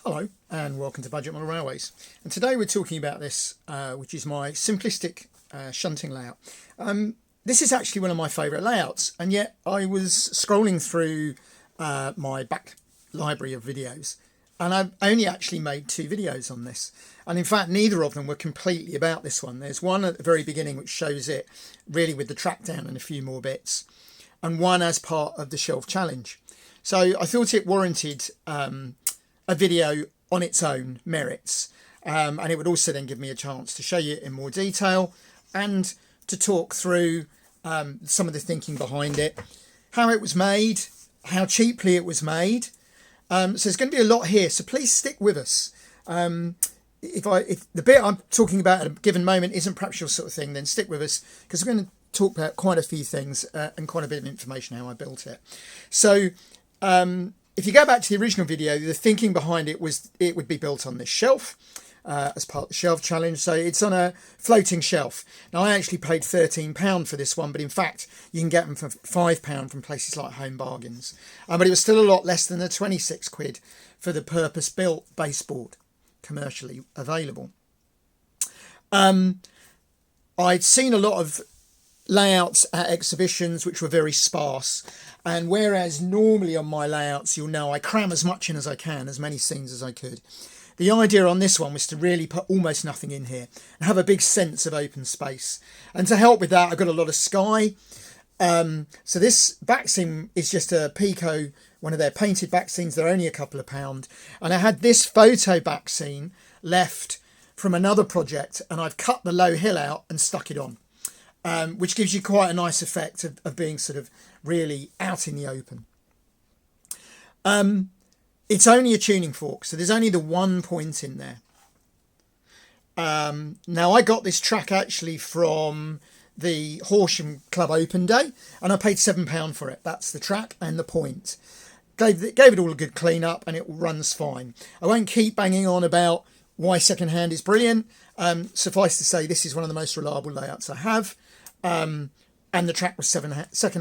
Hello and welcome to Budget Model Railways, and today we're talking about this which is my simplistic shunting layout. This is actually one of my favourite layouts, and yet I was scrolling through my back library of videos and I've only actually made 2 videos on this, and in fact neither of them were completely about this one. There's one at the very beginning which shows it really with the track down and a few more bits, and one as part of the shelf challenge. So I thought it warranted a video on its own merits, and it would also then give me a chance to show you it in more detail and to talk through some of the thinking behind it, how it was made, how cheaply it was made. So there's going to be a lot here, so please stick with us. If the bit I'm talking about at a given moment isn't perhaps your sort of thing, then stick with us, because we're going to talk about quite a few things and quite a bit of information how I built it. So if you go back to the original video, the thinking behind it was it would be built on this shelf as part of the shelf challenge. So it's on a floating shelf. Now I actually paid £13 for this one, but in fact you can get them for £5 from places like Home Bargains. But it was still a lot less than the 26 quid for the purpose-built baseboard commercially available. I'd seen a lot of layouts at exhibitions which were very sparse, and whereas normally on my layouts you'll know I cram as much in as I can, as many scenes as I could, the idea on this one was to really put almost nothing in here and have a big sense of open space. And to help with that I've got a lot of sky. So this back scene is just a Pico, one of their painted back scenes. They're only a couple of £1, and I had this photo back scene left from another project, and I've cut the low hill out and stuck it on. Which gives you quite a nice effect of being sort of really out in the open. It's only a tuning fork, so there's only the one point in there. Now I got this track actually from the Horsham Club Open Day, and I paid £7 for it. That's the track and the point. Gave it all a good clean up, and it runs fine. I won't keep banging on about why secondhand is brilliant. Suffice to say, this is one of the most reliable layouts I have. And the track was second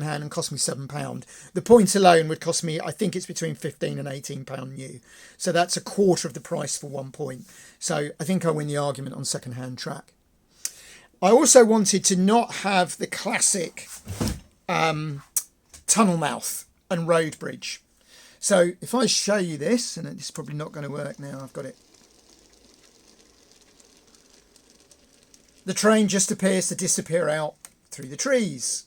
hand and cost me £7. The point alone would cost me, I think it's between £15 and £18 new. So that's a quarter of the price for one point. So I think I win the argument on second hand track. I also wanted to not have the classic tunnel mouth and road bridge. So if I show you this, and it's probably not going to work now, I've got it. The train just appears to disappear out through the trees.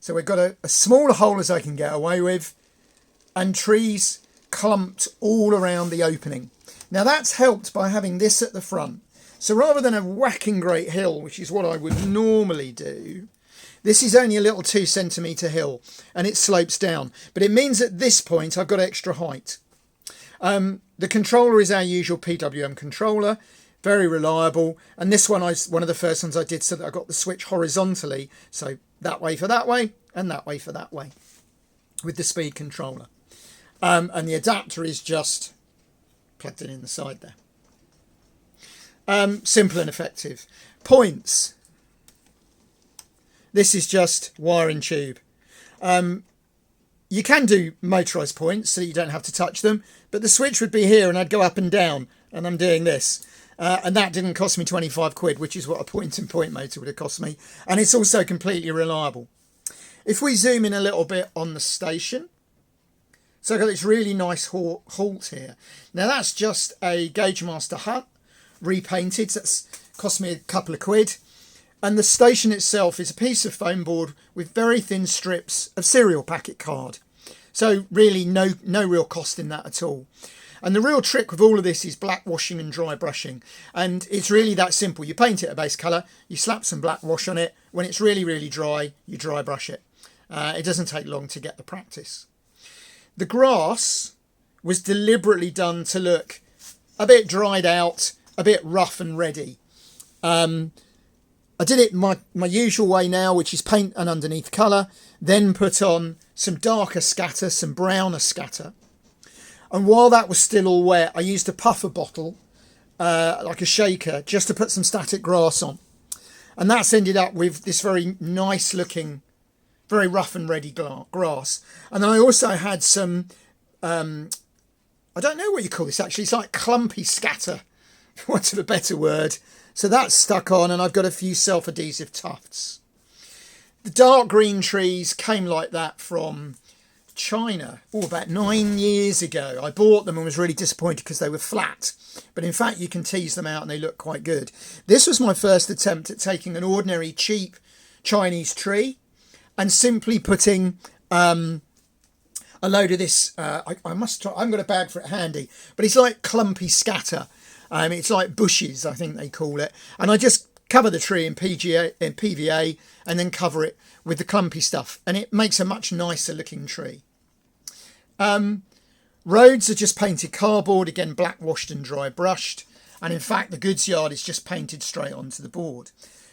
So we've got a small hole as I can get away with, and trees clumped all around the opening. Now that's helped by having this at the front. So rather than a whacking great hill, which is what I would normally do, this is only a little 2 centimetre hill, and it slopes down. But it means at this point I've got extra height. The controller is our usual PWM controller. Very reliable, and this one is one of the first ones I did so that I got the switch horizontally, so that way for that way and that way for that way with the speed controller, and the adapter is just plugged in the side there. Simple and effective. Points, this is just wire and tube. You can do motorized points so you don't have to touch them, but the switch would be here and I'd go up and down, and I'm doing this. And that didn't cost me 25 quid, which is what a point-and-point motor would have cost me. And it's also completely reliable. If we zoom in a little bit on the station, so I've got this really nice halt here. Now that's just a Gauge Master hut, repainted. So that's cost me a couple of quid. And the station itself is a piece of foam board with very thin strips of cereal packet card. So really no real cost in that at all. And the real trick with all of this is black washing and dry brushing. And it's really that simple. You paint it a base colour, you slap some black wash on it. When it's really, really dry, you dry brush it. It doesn't take long to get the practice. The grass was deliberately done to look a bit dried out, a bit rough and ready. I did it my usual way now, which is paint an underneath colour, then put on some darker scatter, some browner scatter. And while that was still all wet, I used a puffer bottle, like a shaker, just to put some static grass on. And that's ended up with this very nice looking, very rough and ready grass. And then I also had some I don't know what you call this actually. It's like clumpy scatter, for want of a better word. So that's stuck on, and I've got a few self-adhesive tufts. The dark green trees came like that from China, about 9 years ago. I bought them and was really disappointed because they were flat. But in fact, you can tease them out and they look quite good. This was my first attempt at taking an ordinary cheap Chinese tree and simply putting a load of this. I must try. I haven't got a bag for it handy, but it's like clumpy scatter. It's like bushes, I think they call it. And I just cover the tree in PVA and then cover it with the clumpy stuff. And it makes a much nicer looking tree. Roads are just painted cardboard, again black washed and dry brushed. And in fact, the goods yard is just painted straight onto the board.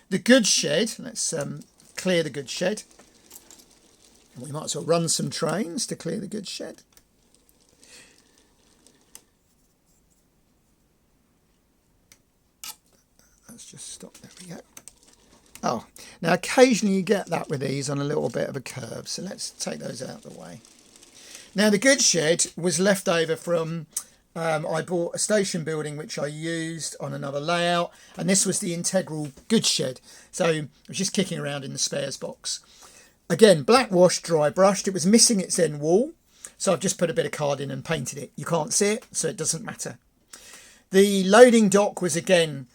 The goods shed, let's clear the goods shed. We might as well run some trains to clear the goods shed. Let's just stop. There we go. Oh, now occasionally you get that with these on a little bit of a curve. So let's take those out of the way. Now the goods shed was left over from, I bought a station building which I used on another layout. And this was the integral goods shed. So I was just kicking around in the spares box. Again, black wash, dry brushed. It was missing its end wall. So I've just put a bit of card in and painted it. You can't see it, so it doesn't matter. The loading dock was again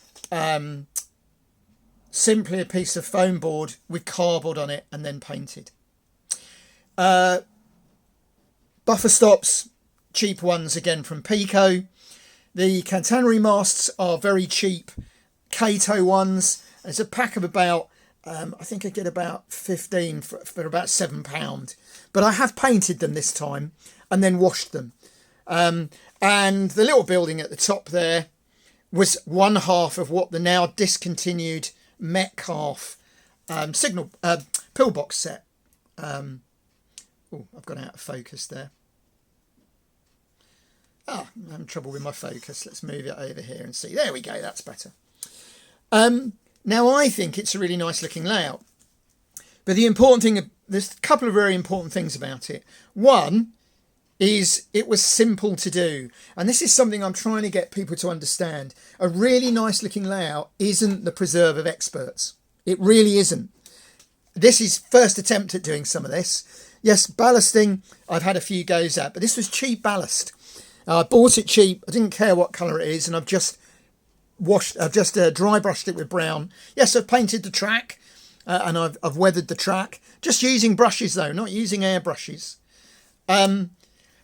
simply a piece of foam board with cardboard on it and then painted. Buffer stops, cheap ones again from Pico. The catenary masts are very cheap Kato ones. It's a pack of about, I think I get about 15 for about £7. But I have painted them this time and then washed them. And the little building at the top there was one half of what the now discontinued Metcalf signal pillbox set. Oh, I've gone out of focus there. I'm having trouble with my focus. Let's move it over here and see. There we go. That's better. Now, I think it's a really nice looking layout. But the important thing, there's a couple of very important things about it. One is it was simple to do. And this is something I'm trying to get people to understand. A really nice looking layout isn't the preserve of experts. It really isn't. This is first attempt at doing some of this. Yes, ballasting, I've had a few goes at, but this was cheap ballast. I bought it cheap. I didn't care what colour it is, and I've just dry brushed it with brown. Yes, I've painted the track, and I've weathered the track. Just using brushes though, not using air brushes.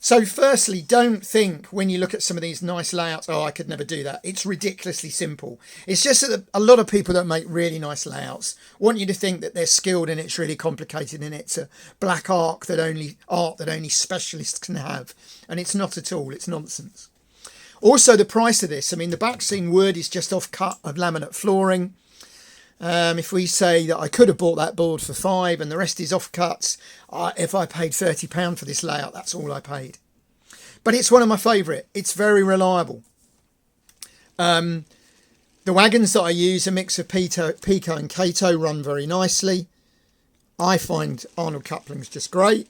So firstly, don't think when you look at some of these nice layouts, oh, I could never do that. It's ridiculously simple. It's just that a lot of people that make really nice layouts want you to think that they're skilled and it's really complicated and it's a black art that only specialists can have. And it's not at all. It's nonsense. Also, the price of this, I mean, the back seam wood is just off cut of laminate flooring. If we say that I could have bought that board for £5 and the rest is off cuts, if I paid £30 for this layout, that's all I paid. But it's one of my favourite. It's very reliable. The wagons that I use, a mix of Pico and Kato, run very nicely. I find Arnold couplings just great.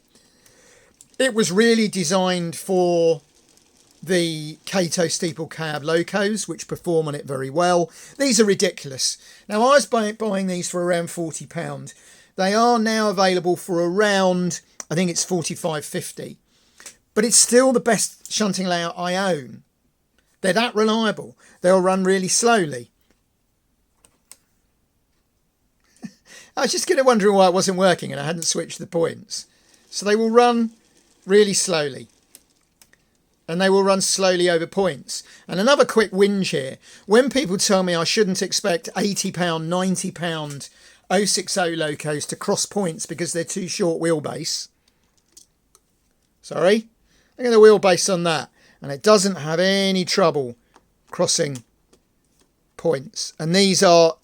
It was really designed for the Kato steeple cab locos, which perform on it very well. These are ridiculous. Now, I was buying these for around £40. They are now available for around, I think it's $45.50. But it's still the best shunting layout I own. They're that reliable. They'll run really slowly. I was just kind of wondering why it wasn't working and I hadn't switched the points. So they will run really slowly. And they will run slowly over points. And another quick whinge here. When people tell me I shouldn't expect £80, £90 060 locos to cross points because they're too short wheelbase. Sorry. Look at the wheelbase on that. And it doesn't have any trouble crossing points. And these are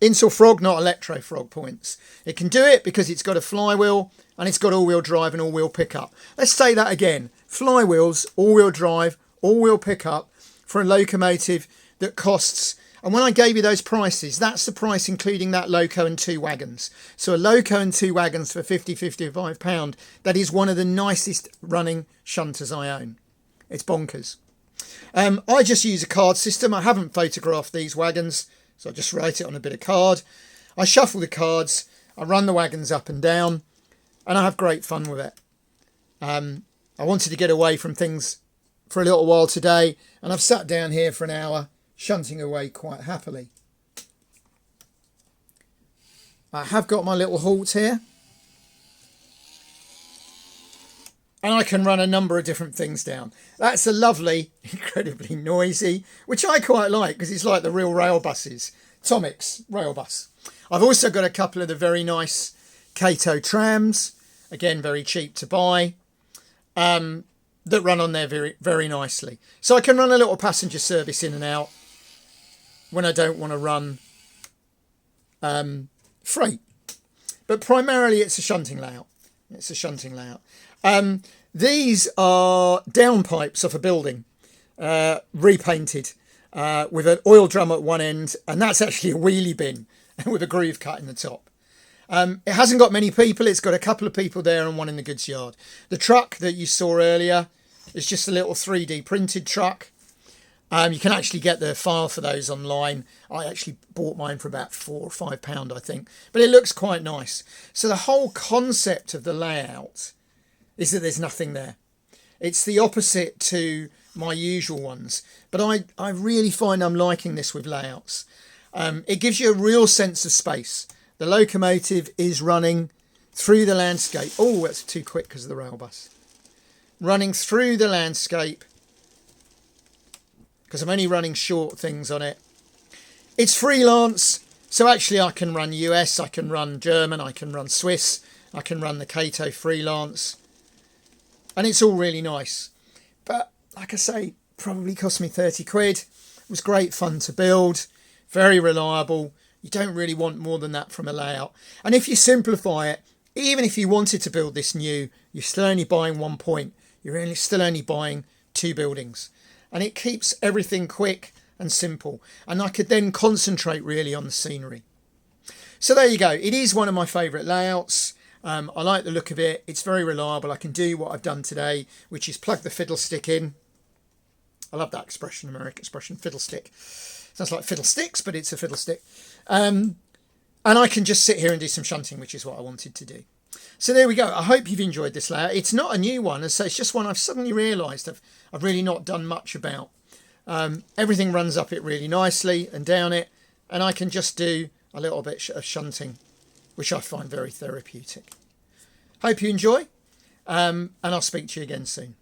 Insul Frog, not Electro Frog points. It can do it because it's got a flywheel and it's got all-wheel drive and all-wheel pickup. Let's say that again. Flywheels, all-wheel drive, all-wheel pickup for a locomotive that costs, and when I gave you those prices, that's the price including that loco and 2 wagons. So a loco and 2 wagons for £50, £55, that is one of the nicest running shunters I own. It's bonkers. I just use a card system. I haven't photographed these wagons, so I just write it on a bit of card. I shuffle the cards, I run the wagons up and down, and I have great fun with it. I wanted to get away from things for a little while today, and I've sat down here for an hour, shunting away quite happily. I have got my little halt here, and I can run a number of different things down. That's a lovely, incredibly noisy, which I quite like because it's like the real rail buses. Tomix rail bus. I've also got a couple of the very nice Kato trams, again very cheap to buy, that run on there very, very nicely. So I can run a little passenger service in and out when I don't want to run freight. But primarily it's a shunting layout. It's a shunting layout. These are downpipes off a building, repainted, with an oil drum at one end, and that's actually a wheelie bin with a groove cut in the top. It hasn't got many people. It's got a couple of people there and one in the goods yard. The truck that you saw earlier is just a little 3D printed truck. You can actually get the file for those online. I actually bought mine for about £4 or £5, I think. But it looks quite nice. So the whole concept of the layout is that there's nothing there. It's the opposite to my usual ones. But I really find I'm liking this with layouts. It gives you a real sense of space. The locomotive is running through the landscape. Oh, that's too quick because of the rail bus. Running through the landscape, because I'm only running short things on it. It's freelance, so actually I can run US, I can run German, I can run Swiss, I can run the Kato freelance, and it's all really nice. But like I say, probably cost me 30 quid. It was great fun to build, very reliable. You don't really want more than that from a layout. And if you simplify it, even if you wanted to build this new, you're still only buying 1 point. You're still only buying 2 buildings. And it keeps everything quick and simple. And I could then concentrate really on the scenery. So there you go. It is one of my favourite layouts. I like the look of it. It's very reliable. I can do what I've done today, which is plug the fiddlestick in. I love that expression, American expression, fiddlestick. Sounds like fiddlesticks, but it's a fiddlestick. And I can just sit here and do some shunting, which is what I wanted to do. So there we go. I hope you've enjoyed this layout. It's not a new one, and so it's just one I've suddenly realised I've really not done much about. Everything runs up it really nicely and down it, and I can just do a little bit of shunting, which I find very therapeutic. Hope you enjoy, and I'll speak to you again soon.